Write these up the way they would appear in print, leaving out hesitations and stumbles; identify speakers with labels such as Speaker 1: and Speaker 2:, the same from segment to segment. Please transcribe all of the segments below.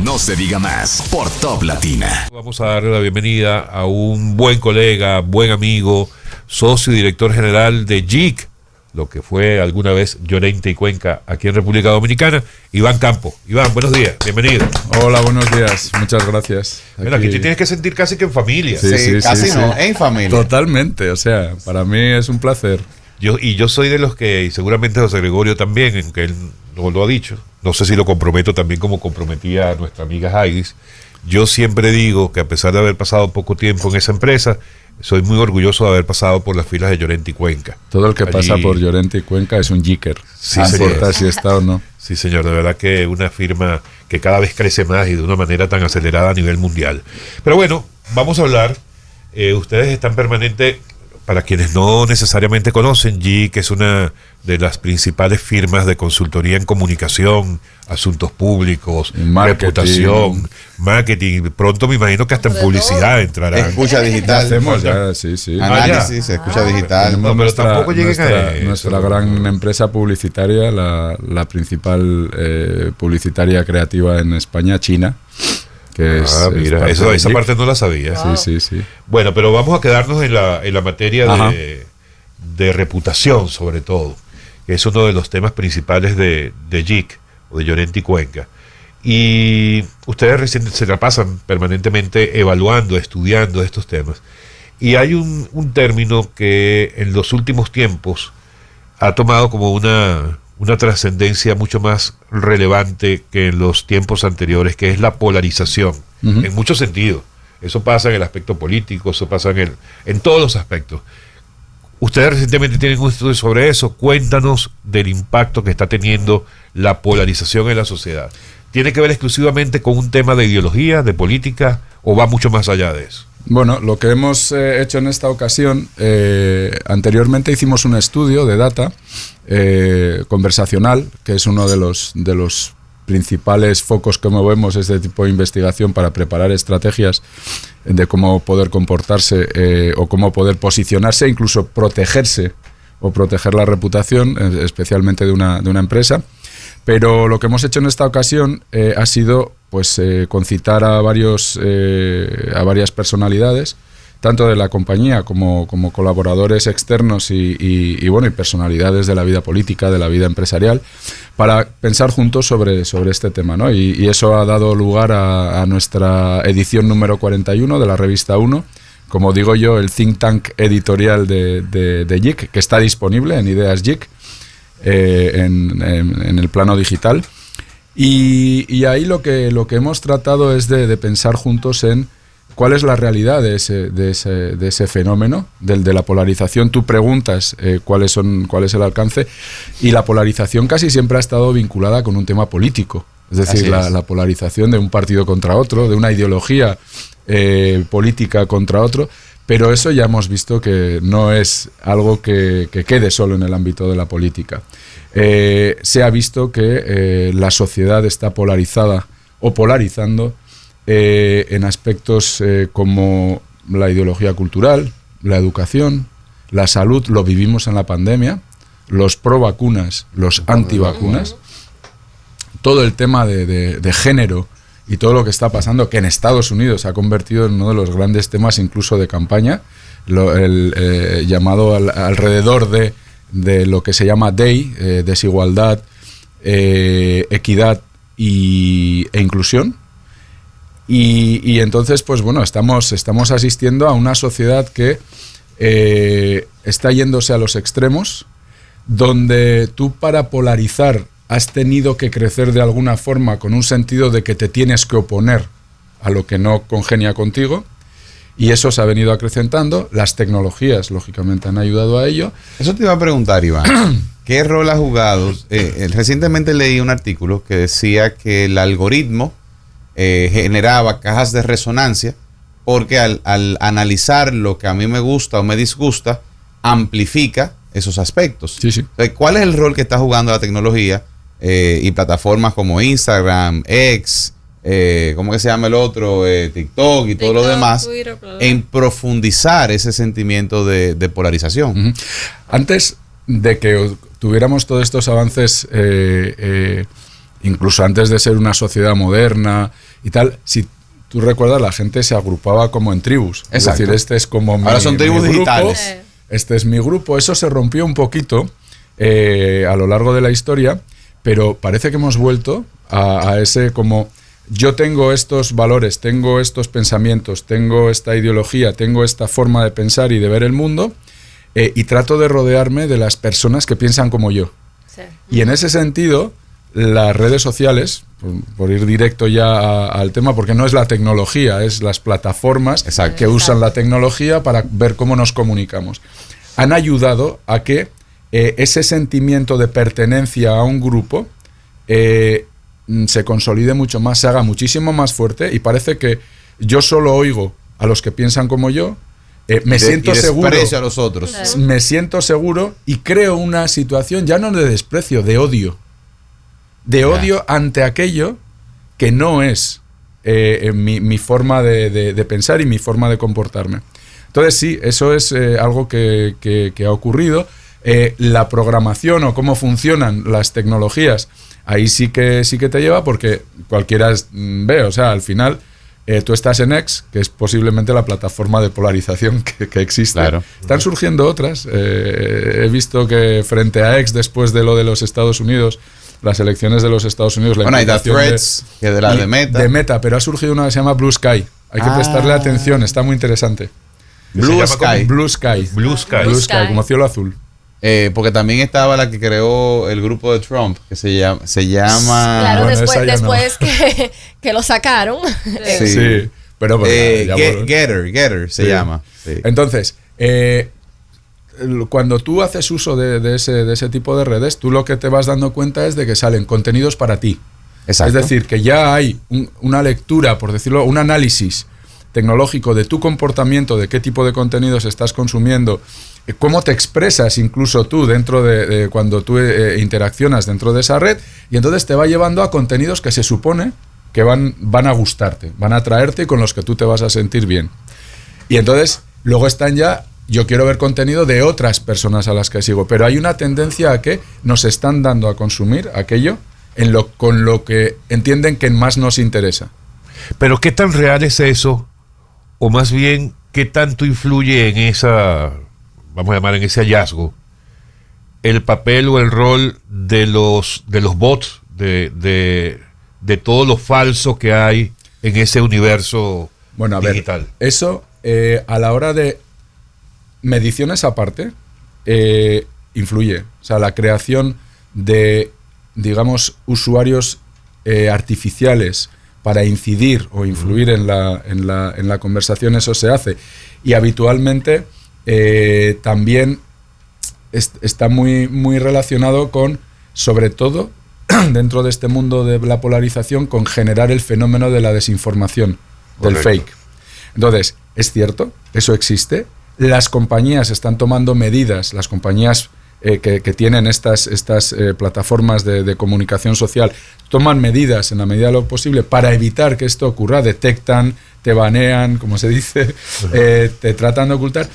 Speaker 1: No se diga más por Top Latina.
Speaker 2: Vamos a darle la bienvenida a un buen colega, buen amigo, socio y director general de JIC, lo que fue alguna vez Llorente y Cuenca aquí en República Dominicana, Iván Campo. Iván, buenos días, bienvenido.
Speaker 3: Hola, buenos días, muchas gracias.
Speaker 2: Bueno, aquí te tienes que sentir casi que en familia.
Speaker 3: Sí,
Speaker 4: casi no, en familia.
Speaker 3: Totalmente, o sea, para mí es un placer.
Speaker 2: Yo soy de los que, y seguramente José Gregorio también, aunque él no lo ha dicho, no sé si lo comprometo también como comprometía a nuestra amiga Jaidis, yo siempre digo que a pesar de haber pasado poco tiempo en esa empresa, soy muy orgulloso de haber pasado por las filas de Llorente y Cuenca.
Speaker 3: Todo el que pasa por Llorente y Cuenca es un jicker.
Speaker 2: Sí,
Speaker 3: no importa si está o no.
Speaker 2: Sí, señor, de verdad que una firma que cada vez crece más y de una manera tan acelerada a nivel mundial. Pero bueno, vamos a hablar. Ustedes están permanente, para quienes no necesariamente conocen, JIC es una de las principales firmas de consultoría en comunicación, asuntos públicos, reputación, marketing. Pronto me imagino que hasta en publicidad entrará.
Speaker 4: Escucha digital.
Speaker 3: Hacemos ya, sí.
Speaker 4: Análisis, escucha digital.
Speaker 2: No, pero tampoco lleguen a eso.
Speaker 3: Nuestra gran empresa publicitaria, la principal publicitaria creativa en España, China.
Speaker 2: Mira, esa parte no la sabía.
Speaker 3: Sí.
Speaker 2: Bueno, pero vamos a quedarnos en la materia de reputación, sobre todo, que es uno de los temas principales de JIC, o de Llorente y Cuenca. Y ustedes recién se la pasan permanentemente evaluando, estudiando estos temas. Y hay un término que en los últimos tiempos ha tomado como una trascendencia mucho más relevante que en los tiempos anteriores, que es la polarización, en muchos sentidos. Eso pasa en el aspecto político, eso pasa en todos los aspectos. Ustedes recientemente tienen un estudio sobre eso. Cuéntanos del impacto que está teniendo la polarización en la sociedad. ¿Tiene que ver exclusivamente con un tema de ideología, de política, o va mucho más allá de eso?
Speaker 3: Bueno, lo que hemos hecho en esta ocasión, anteriormente hicimos un estudio de data conversacional, que es uno de los principales focos que movemos este tipo de investigación para preparar estrategias de cómo poder comportarse o cómo poder posicionarse, incluso protegerse o proteger la reputación, especialmente de una empresa. Pero lo que hemos hecho en esta ocasión ha sido concitar a varias personalidades, tanto de la compañía como colaboradores externos y personalidades de la vida política, de la vida empresarial, para pensar juntos sobre este tema, ¿no? Y eso ha dado lugar a nuestra edición número 41 de la revista 1, como digo yo, el think tank editorial de JIC, que está disponible en Ideas JIC, en el plano digital. Y ahí lo que hemos tratado es de pensar juntos en cuál es la realidad de ese fenómeno, de la polarización. Tú preguntas cuál es el alcance, y la polarización casi siempre ha estado vinculada con un tema político. Es decir, la polarización de un partido contra otro, de una ideología política contra otro. Pero eso ya hemos visto que no es algo que quede solo en el ámbito de la política. Se ha visto que la sociedad está polarizada o polarizando en aspectos como la ideología cultural, la educación, la salud. Lo vivimos en la pandemia, los pro vacunas, los antivacunas, todo el tema de género y todo lo que está pasando, que en Estados Unidos se ha convertido en uno de los grandes temas incluso de campaña, llamado alrededor de lo que se llama DEI, desigualdad, equidad e inclusión. Y entonces, estamos asistiendo a una sociedad que está yéndose a los extremos, donde tú, para polarizar, has tenido que crecer de alguna forma con un sentido de que te tienes que oponer a lo que no congenia contigo, y eso se ha venido acrecentando. Las tecnologías, lógicamente, han ayudado a ello.
Speaker 4: Eso te iba a preguntar, Iván. ¿Qué rol ha jugado? Recientemente leí un artículo que decía que el algoritmo generaba cajas de resonancia porque al analizar lo que a mí me gusta o me disgusta, amplifica esos aspectos.
Speaker 3: Sí.
Speaker 4: Entonces, ¿cuál es el rol que está jugando la tecnología y plataformas como Instagram, X, ¿cómo que se llama el otro? TikTok y todo lo demás, Twitter, en profundizar ese sentimiento de polarización?
Speaker 3: Antes de que tuviéramos todos estos avances incluso antes de ser una sociedad moderna y tal, si tú recuerdas, la gente se agrupaba como en tribus.
Speaker 4: Exacto.
Speaker 3: Es decir, este es como
Speaker 4: Ahora son tribus
Speaker 3: mi grupo,
Speaker 4: digitales.
Speaker 3: este es mi grupo. Eso se rompió un poquito a lo largo de la historia, pero parece que hemos vuelto a ese como... Yo tengo estos valores, tengo estos pensamientos, tengo esta ideología, tengo esta forma de pensar y de ver el mundo, y trato de rodearme de las personas que piensan como yo.
Speaker 5: Sí.
Speaker 3: Y en ese sentido, las redes sociales, por ir directo ya al tema, porque no es la tecnología, es las plataformas
Speaker 4: Exacto.
Speaker 3: que usan la tecnología para ver cómo nos comunicamos, han ayudado a que ese sentimiento de pertenencia a un grupo se consolide mucho más, se haga muchísimo más fuerte, y parece que yo solo oigo a los que piensan como yo, me siento seguro,
Speaker 4: desprecio a los otros.
Speaker 5: Claro.
Speaker 3: me siento seguro y creo una situación ya no de desprecio, de odio. De odio ante aquello que no es mi forma de pensar y mi forma de comportarme. Entonces sí, eso es algo que ha ocurrido. La programación o cómo funcionan las tecnologías, ahí sí que te lleva, porque cualquiera ve, o sea, al final tú estás en X, que es posiblemente la plataforma de polarización que existe.
Speaker 4: Claro.
Speaker 3: Están surgiendo otras. He visto que frente a X, después de lo de los Estados Unidos, las elecciones de los Estados Unidos, la
Speaker 4: Bueno, hay The
Speaker 3: implicación
Speaker 4: Threads, que de la de Meta.
Speaker 3: de Meta, pero ha surgido una que se llama Blue Sky. Hay que prestarle atención, está muy interesante.
Speaker 4: Blue
Speaker 2: Se llama
Speaker 4: Sky.
Speaker 3: Blue Sky.
Speaker 2: Blue Sky.
Speaker 3: Blue Sky, como cielo azul.
Speaker 4: Porque también estaba la que creó el grupo de Trump, que se llama
Speaker 5: Claro,
Speaker 3: Bueno, esa ya no.
Speaker 5: después que lo sacaron.
Speaker 4: Sí.
Speaker 3: Sí, pero ya bueno.
Speaker 4: Getter se
Speaker 3: Sí.
Speaker 4: llama. Sí.
Speaker 3: Entonces, cuando tú haces uso de ese tipo de redes, tú lo que te vas dando cuenta es de que salen contenidos para ti.
Speaker 4: Exacto.
Speaker 3: Es decir, que ya hay una lectura, por decirlo, un análisis tecnológico de tu comportamiento, de qué tipo de contenidos estás consumiendo, cómo te expresas incluso tú dentro de cuando tú interaccionas dentro de esa red, y entonces te va llevando a contenidos que se supone que van a gustarte, van a atraerte y con los que tú te vas a sentir bien. Y entonces luego están ya, yo quiero ver contenido de otras personas a las que sigo, pero hay una tendencia a que nos están dando a consumir aquello con lo que entienden que más nos interesa.
Speaker 2: Pero ¿qué tan real es eso? O más bien, ¿qué tanto influye en vamos a llamar, en ese hallazgo, el papel o el rol de los bots, de todo lo falso que hay en ese universo digital?
Speaker 3: Eso, a la hora de mediciones aparte, influye. O sea, la creación de, digamos, usuarios artificiales para incidir o influir en la conversación, eso se hace. Y habitualmente también está muy, muy relacionado con, sobre todo, dentro de este mundo de la polarización, con generar el fenómeno de la desinformación,
Speaker 2: Correcto.
Speaker 3: del fake. Entonces, es cierto, eso existe. Las compañías están tomando medidas, las compañías que tienen estas plataformas de comunicación social, toman medidas en la medida de lo posible para evitar que esto ocurra. Detectan, te banean, como se dice, te tratan de ocultar.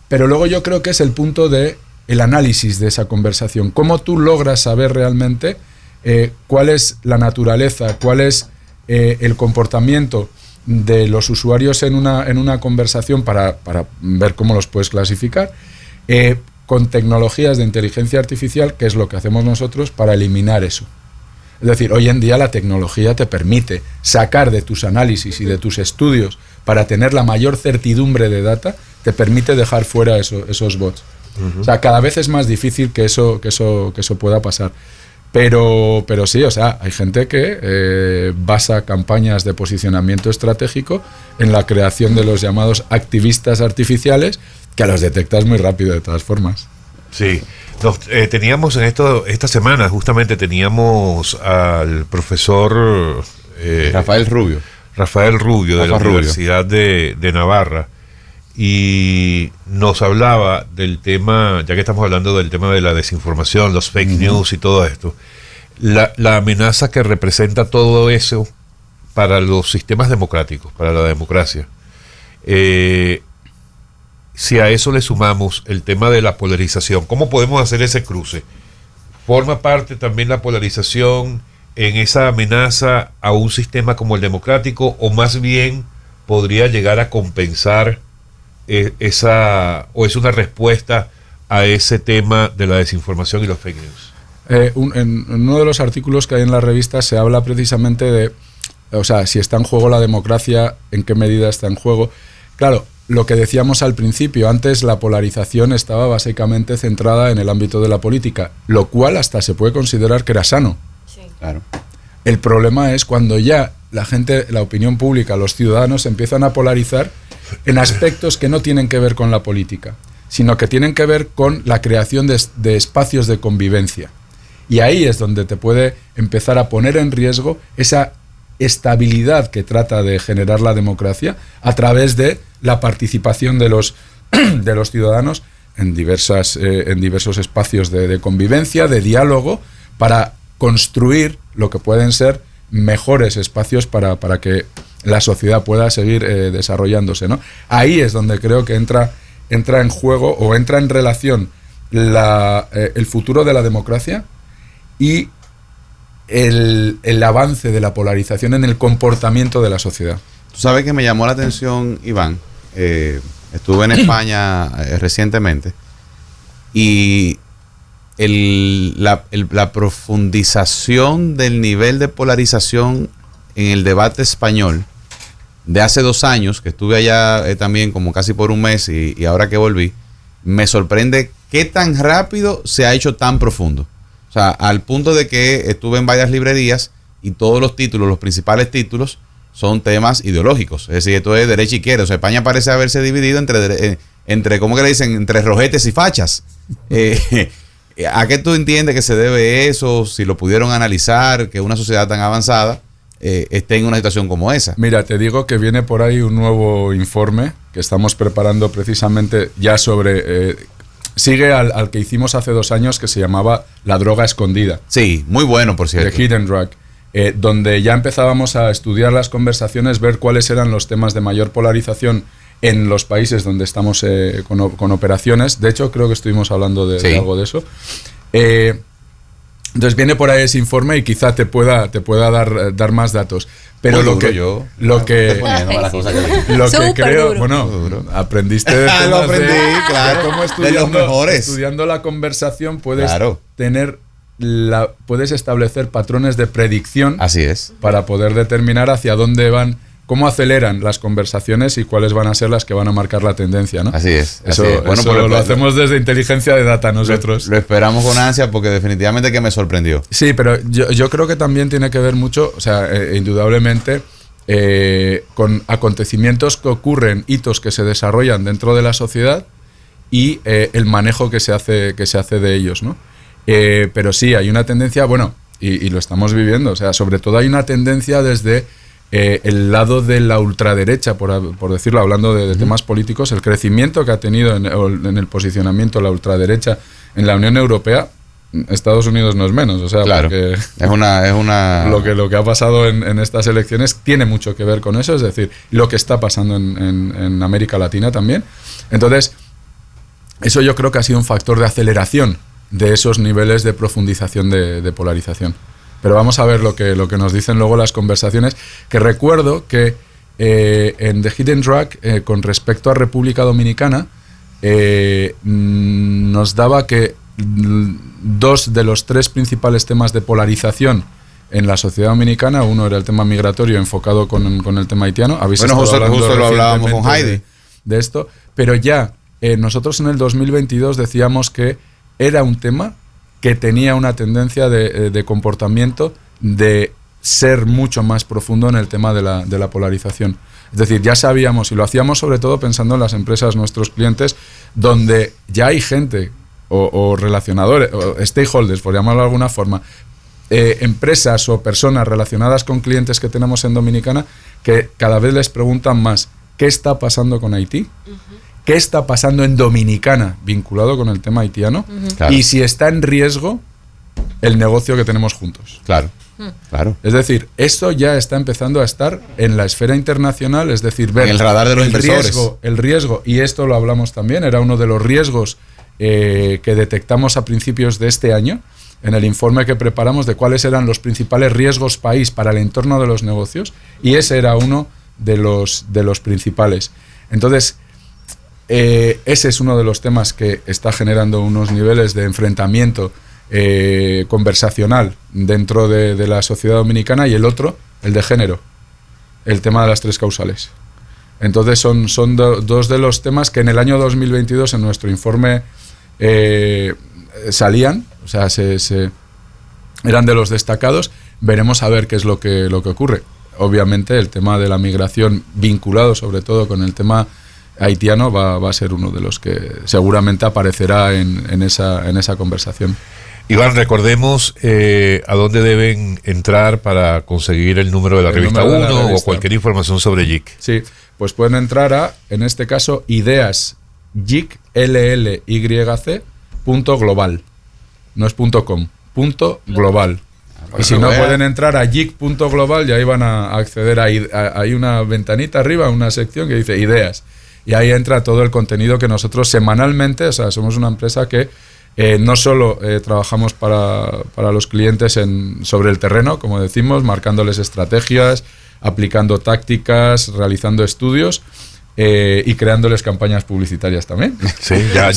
Speaker 3: Pero luego yo creo que es el punto de el análisis de esa conversación. Cómo tú logras saber realmente cuál es la naturaleza, cuál es el comportamiento de los usuarios en una conversación para ver cómo los puedes clasificar, con tecnologías de inteligencia artificial, que es lo que hacemos nosotros para eliminar eso. Es decir, hoy en día la tecnología te permite sacar de tus análisis y de tus estudios, para tener la mayor certidumbre de data, te permite dejar fuera esos bots. O sea, cada vez es más difícil que eso pueda pasar. Pero sí, o sea, hay gente que basa campañas de posicionamiento estratégico en la creación de los llamados activistas artificiales, que los detectas muy rápido de todas formas.
Speaker 2: Sí. Teníamos esta semana, justamente teníamos al profesor
Speaker 4: Rafael Rubio
Speaker 2: de la Universidad de Navarra, y nos hablaba del tema, ya que estamos hablando del tema de la desinformación, los fake news y todo esto, la amenaza que representa todo eso para los sistemas democráticos, para la democracia. Si a eso le sumamos el tema de la polarización, ¿cómo podemos hacer ese cruce? ¿forma parte también la polarización en esa amenaza a un sistema como el democrático, o más bien podría llegar a compensar o es una respuesta a ese tema de la desinformación y los fake news?
Speaker 3: En uno de los artículos que hay en la revista se habla precisamente de, o sea, si está en juego la democracia, en qué medida está en juego. Claro, lo que decíamos al principio, antes la polarización estaba básicamente centrada en el ámbito de la política, lo cual hasta se puede considerar que era sano.
Speaker 5: Sí.
Speaker 4: Claro.
Speaker 3: El problema es cuando ya la gente, la opinión pública, los ciudadanos empiezan a polarizar en aspectos que no tienen que ver con la política, sino que tienen que ver con la creación de espacios de convivencia. Y ahí es donde te puede empezar a poner en riesgo esa estabilidad que trata de generar la democracia a través de la participación de los ciudadanos en diversos espacios de convivencia, de diálogo, para construir lo que pueden ser mejores espacios para que la sociedad pueda seguir desarrollándose, ¿no? Ahí es donde creo que entra en juego o entra en relación el futuro de la democracia y el avance de la polarización en el comportamiento de la sociedad.
Speaker 4: Tú sabes que me llamó la atención, Iván. Estuve en España recientemente y la profundización del nivel de polarización en el debate español de hace 2 años, que estuve allá también como casi por un mes y ahora que volví, me sorprende qué tan rápido se ha hecho tan profundo. O sea, al punto de que estuve en varias librerías y todos los títulos, los principales títulos, son temas ideológicos. Es decir, esto es derecha y izquierda. O sea, España parece haberse dividido entre ¿cómo que le dicen? Entre rojetes y fachas. ¿A qué tú entiendes que se debe eso? Si lo pudieron analizar, que una sociedad tan avanzada esté en una situación como esa.
Speaker 3: Mira, te digo que viene por ahí un nuevo informe que estamos preparando precisamente ya sobre... sigue al que hicimos hace 2 años, que se llamaba La droga escondida.
Speaker 4: Sí, muy bueno, por cierto.
Speaker 3: The Hidden Drug. Donde ya empezábamos a estudiar las conversaciones, ver cuáles eran los temas de mayor polarización en los países donde estamos con operaciones. De hecho, creo que estuvimos hablando de algo de eso. Entonces viene por ahí ese informe y quizá te pueda dar más datos. Pero lo que creo, bueno, aprendiste de temas
Speaker 4: lo aprendí, claro,
Speaker 3: de cómo
Speaker 4: de los mejores.
Speaker 3: Estudiando la conversación puedes
Speaker 4: Claro.
Speaker 3: puedes establecer patrones de predicción.
Speaker 4: Así es.
Speaker 3: Para poder determinar hacia dónde van, cómo aceleran las conversaciones y cuáles van a ser las que van a marcar la tendencia, ¿no?
Speaker 4: Así es.
Speaker 3: Eso,
Speaker 4: así es. Bueno,
Speaker 3: eso
Speaker 4: pues
Speaker 3: lo hacemos desde inteligencia de data nosotros.
Speaker 4: Lo esperamos con ansia porque definitivamente que me sorprendió.
Speaker 3: Sí, pero yo creo que también tiene que ver mucho, o sea, indudablemente, con acontecimientos que ocurren, hitos que se desarrollan dentro de la sociedad y el manejo que se hace de ellos, ¿no? Pero sí, hay una tendencia, bueno, y lo estamos viviendo, o sea, sobre todo hay una tendencia desde el lado de la ultraderecha, por decirlo, hablando de temas políticos, el crecimiento que ha tenido en el posicionamiento la ultraderecha en la Unión Europea. Estados Unidos no es menos, o sea,
Speaker 4: claro,
Speaker 3: porque
Speaker 4: es una
Speaker 3: lo que ha pasado en estas elecciones tiene mucho que ver con eso, es decir, lo que está pasando en América Latina también. Entonces, eso yo creo que ha sido un factor de aceleración de esos niveles de profundización de polarización. Pero vamos a ver lo que nos dicen luego las conversaciones, que recuerdo que en The Hidden Drug, con respecto a República Dominicana, nos daba que 2 de los 3 principales temas de polarización en la sociedad dominicana, uno era el tema migratorio enfocado con el tema haitiano.
Speaker 4: Bueno, justo lo hablábamos con Heidi
Speaker 3: de esto, pero ya nosotros en el 2022 decíamos que era un tema que tenía una tendencia de comportamiento de ser mucho más profundo en el tema de la polarización. Es decir, ya sabíamos, y lo hacíamos sobre todo pensando en las empresas, nuestros clientes, donde ya hay gente o relacionadores, o stakeholders, por llamarlo de alguna forma, empresas o personas relacionadas con clientes que tenemos en Dominicana, que cada vez les preguntan más qué está pasando con Haití, qué está pasando en Dominicana vinculado con el tema haitiano,
Speaker 4: Claro.
Speaker 3: y si está en riesgo el negocio que tenemos juntos.
Speaker 4: Claro, claro.
Speaker 3: Es decir, esto ya está empezando a estar en la esfera internacional, es decir, ver
Speaker 4: En el radar de los inversores.
Speaker 3: el riesgo, y esto lo hablamos también, era uno de los riesgos que detectamos a principios de este año, en el informe que preparamos de cuáles eran los principales riesgos país para el entorno de los negocios, y ese era uno de los principales. Entonces, ese es uno de los temas que está generando unos niveles de enfrentamiento conversacional dentro de la sociedad dominicana, y el otro, el de género, el tema de las 3 causales. Entonces son dos de los temas que en el año 2022 en nuestro informe salían, o sea, eran de los destacados. Veremos a ver qué es lo que ocurre. Obviamente el tema de la migración, vinculado sobre todo con el tema haitiano, va a ser uno de los que seguramente aparecerá en esa conversación.
Speaker 2: Iván, recordemos a dónde deben entrar para conseguir el número de la revista 1 o cualquier información sobre JIC.
Speaker 3: Sí, pues pueden entrar en este caso, ideas JIC, LLYC.global. No es .com, .global. Y si no, pueden entrar a JIC.global y ahí van a acceder. Hay una ventanita arriba, una sección que dice ideas. Y ahí entra todo el contenido que nosotros semanalmente, o sea, somos una empresa que no solo trabajamos para los clientes sobre el terreno, como decimos, marcándoles estrategias, aplicando tácticas, realizando estudios y creándoles campañas publicitarias también.
Speaker 2: Sí, ya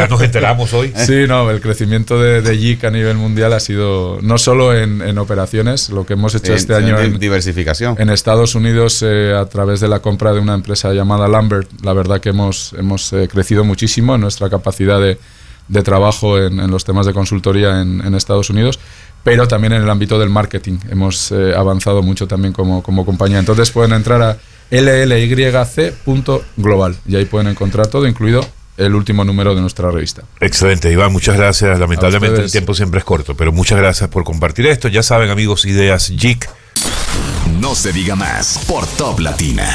Speaker 2: nos enteramos hoy.
Speaker 3: Sí, no, el crecimiento de JIC a nivel mundial ha sido no solo en operaciones, lo que hemos hecho este año en
Speaker 4: diversificación.
Speaker 3: En Estados Unidos, a través de la compra de una empresa llamada Lambert. La verdad que hemos crecido muchísimo en nuestra capacidad de trabajo en los temas de consultoría en Estados Unidos, pero también en el ámbito del marketing hemos avanzado mucho también como compañía. Entonces pueden entrar a llyc.global y ahí pueden encontrar todo, incluido el último número de nuestra revista.
Speaker 2: Excelente, Iván, muchas gracias. Lamentablemente el tiempo siempre es corto, pero muchas gracias por compartir esto. Ya saben, amigos, ideas JIC.
Speaker 1: No se diga más por Top Latina.